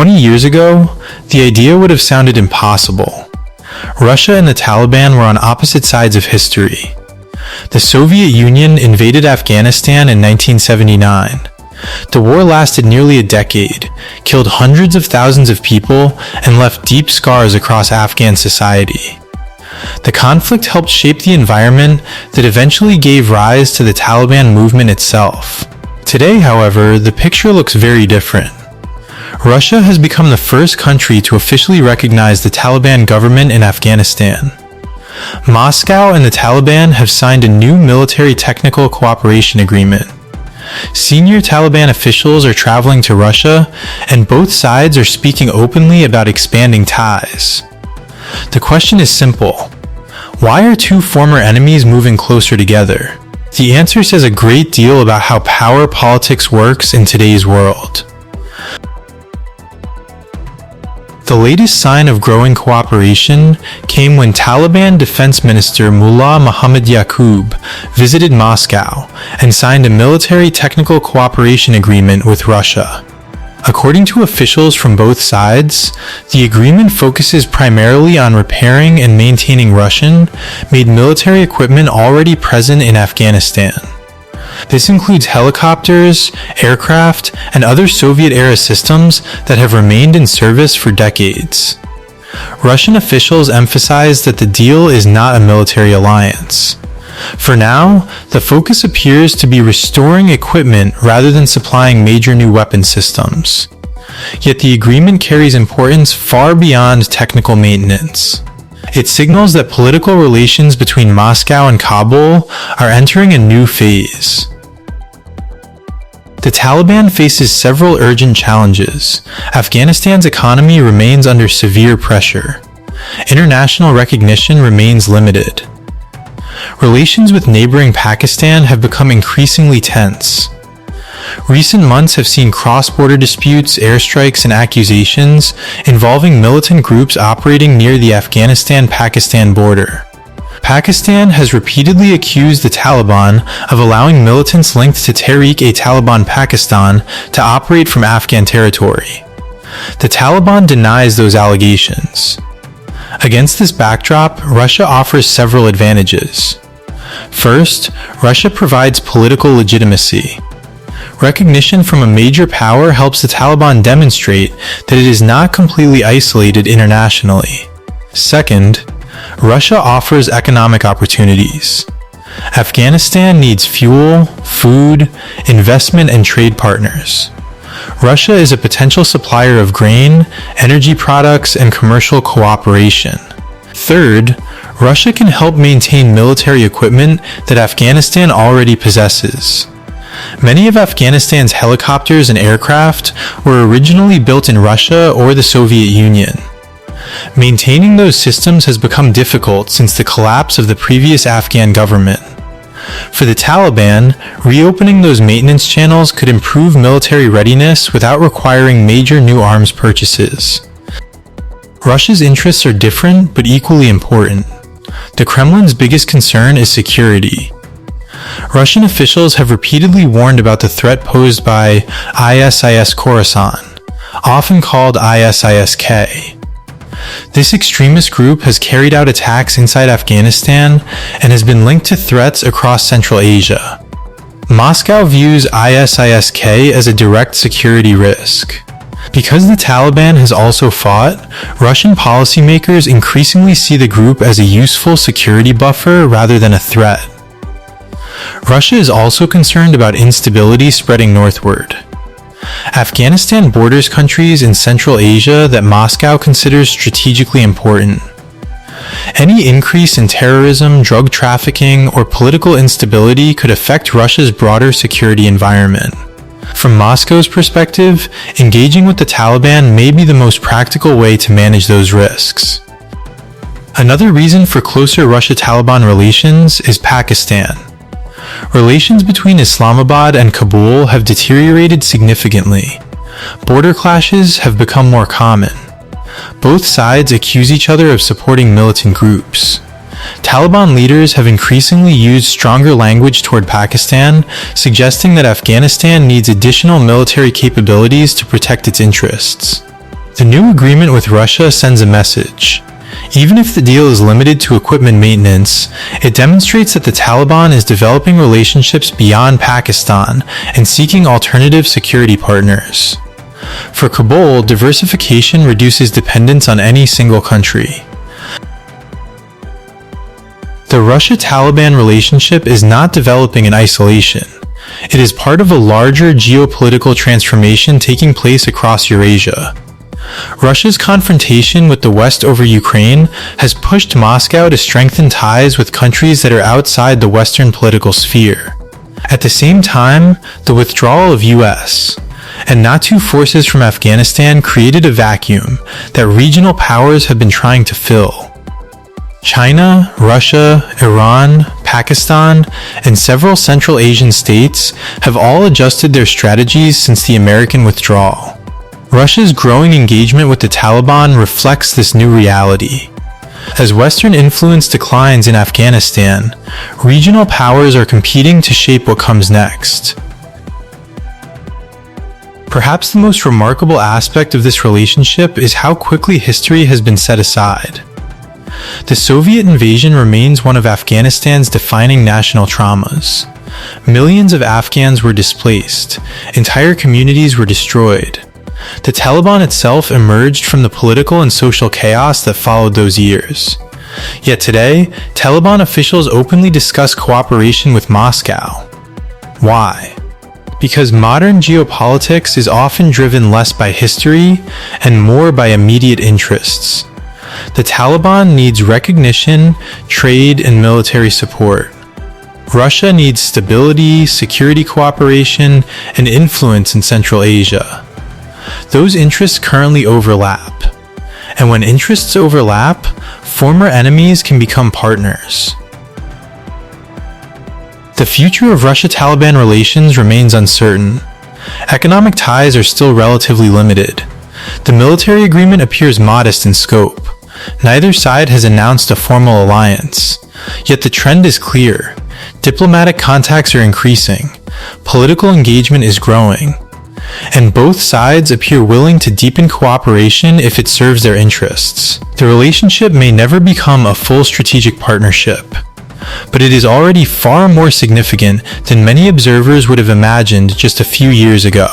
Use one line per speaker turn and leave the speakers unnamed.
20 years ago, the idea would have sounded impossible. Russia and the Taliban were on opposite sides of history. The Soviet Union invaded Afghanistan in 1979. The war lasted nearly a decade, killed hundreds of thousands of people, and left deep scars across Afghan society. The conflict helped shape the environment that eventually gave rise to the Taliban movement itself. Today, however, the picture looks very different. Russia has become the first country to officially recognize the Taliban government in Afghanistan. Moscow and the Taliban have signed a new military technical cooperation agreement. Senior Taliban officials are traveling to Russia, and both sides are speaking openly about expanding ties. The question is simple. Why are two former enemies moving closer together? The answer says a great deal about how power politics works in today's world. The latest sign of growing cooperation came when Taliban Defense Minister Mullah Muhammad Yaqub visited Moscow and signed a military technical cooperation agreement with Russia. According to officials from both sides, the agreement focuses primarily on repairing and maintaining Russian-made military equipment already present in Afghanistan. This includes helicopters, aircraft, and other Soviet-era systems that have remained in service for decades. Russian officials emphasize that the deal is not a military alliance. For now, the focus appears to be restoring equipment rather than supplying major new weapon systems. Yet the agreement carries importance far beyond technical maintenance. It signals that political relations between Moscow and Kabul are entering a new phase. The Taliban faces several urgent challenges. Afghanistan's economy remains under severe pressure. International recognition remains limited. Relations with neighboring Pakistan have become increasingly tense. Recent months have seen cross-border disputes, airstrikes, and accusations involving militant groups operating near the Afghanistan-Pakistan border. Pakistan has repeatedly accused the Taliban of allowing militants linked to Tehreek-e-Taliban Pakistan to operate from Afghan territory. The Taliban denies those allegations. Against this backdrop, Russia offers several advantages. First, Russia provides political legitimacy. Recognition from a major power helps the Taliban demonstrate that it is not completely isolated internationally. Second, Russia offers economic opportunities. Afghanistan needs fuel, food, investment, and trade partners. Russia is a potential supplier of grain, energy products, and commercial cooperation. Third, Russia can help maintain military equipment that Afghanistan already possesses. Many of Afghanistan's helicopters and aircraft were originally built in Russia or the Soviet Union. Maintaining those systems has become difficult since the collapse of the previous Afghan government. For the Taliban, reopening those maintenance channels could improve military readiness without requiring major new arms purchases. Russia's interests are different but equally important. The Kremlin's biggest concern is security. Russian officials have repeatedly warned about the threat posed by ISIS Khorasan, often called ISIS-K. This extremist group has carried out attacks inside Afghanistan and has been linked to threats across Central Asia. Moscow views ISIS-K as a direct security risk. Because the Taliban has also fought, Russian policymakers increasingly see the group as a useful security buffer rather than a threat. Russia is also concerned about instability spreading northward. Afghanistan borders countries in Central Asia that Moscow considers strategically important. Any increase in terrorism, drug trafficking, or political instability could affect Russia's broader security environment. From Moscow's perspective, engaging with the Taliban may be the most practical way to manage those risks. Another reason for closer Russia-Taliban relations is Pakistan. Relations between Islamabad and Kabul have deteriorated significantly. Border clashes have become more common. Both sides accuse each other of supporting militant groups. Taliban leaders have increasingly used stronger language toward Pakistan, suggesting that Afghanistan needs additional military capabilities to protect its interests. The new agreement with Russia sends a message. Even if the deal is limited to equipment maintenance, it demonstrates that the Taliban is developing relationships beyond Pakistan and seeking alternative security partners. For Kabul, diversification reduces dependence on any single country. The Russia-Taliban relationship is not developing in isolation. It is part of a larger geopolitical transformation taking place across Eurasia. Russia's confrontation with the West over Ukraine has pushed Moscow to strengthen ties with countries that are outside the Western political sphere. At the same time, the withdrawal of US and NATO forces from Afghanistan created a vacuum that regional powers have been trying to fill. China, Russia, Iran, Pakistan, and several Central Asian states have all adjusted their strategies since the American withdrawal. Russia's growing engagement with the Taliban reflects this new reality. As Western influence declines in Afghanistan, regional powers are competing to shape what comes next. Perhaps the most remarkable aspect of this relationship is how quickly history has been set aside. The Soviet invasion remains one of Afghanistan's defining national traumas. Millions of Afghans were displaced, entire communities were destroyed. The Taliban itself emerged from the political and social chaos that followed those years. Yet today, Taliban officials openly discuss cooperation with Moscow. Why? Because modern geopolitics is often driven less by history and more by immediate interests. The Taliban needs recognition, trade, and military support. Russia needs stability, security cooperation, and influence in Central Asia. Those interests currently overlap. And when interests overlap, former enemies can become partners. The future of Russia-Taliban relations remains uncertain. Economic ties are still relatively limited. The military agreement appears modest in scope. Neither side has announced a formal alliance. Yet the trend is clear. Diplomatic contacts are increasing. Political engagement is growing. And both sides appear willing to deepen cooperation if it serves their interests. The relationship may never become a full strategic partnership, but it is already far more significant than many observers would have imagined just a few years ago.